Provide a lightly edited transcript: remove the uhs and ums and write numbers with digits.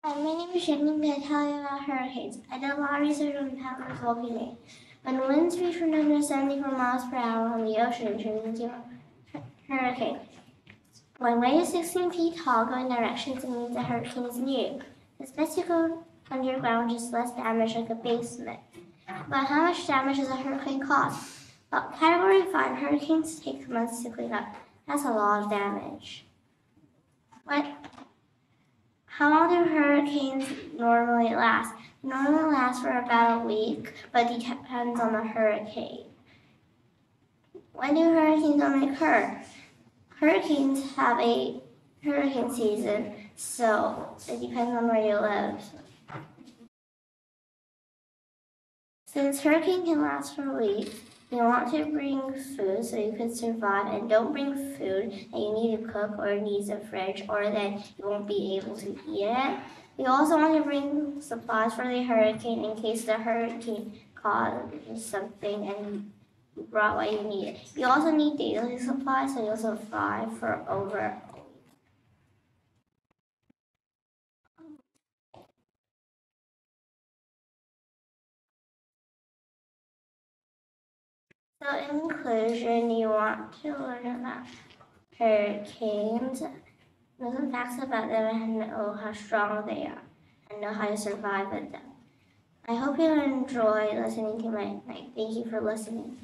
Hi, my name is Jennie. I'm going to tell you about hurricanes. I did a lot of research on patterns of volcanoes. When winds reach 174 miles per hour on the ocean, it turns into a hurricane. When waves 16 feet tall go in directions, it means a hurricane is near. It's best to go underground, just less damage like a basement. But how much damage does a hurricane cause? Well, Category 5 hurricanes take months to clean up. That's a lot of damage. How long do hurricanes normally last? They normally last for about a week, but it depends on the hurricane. When do hurricanes only occur? Hurricanes have a hurricane season, so it depends on where you live. Since hurricane can last for weeks, you want to bring food so you can survive, and don't bring food that you need to cook or needs a fridge, or then you won't be able to eat it. You also want to bring supplies for the hurricane in case the hurricane causes something and you brought what you need. You also need daily supplies so you'll survive for over a week. So in conclusion, you want to learn about hurricanes, know some facts about them, and know how strong they are, and know how to survive with them. I hope you enjoy listening to my night. Thank you for listening.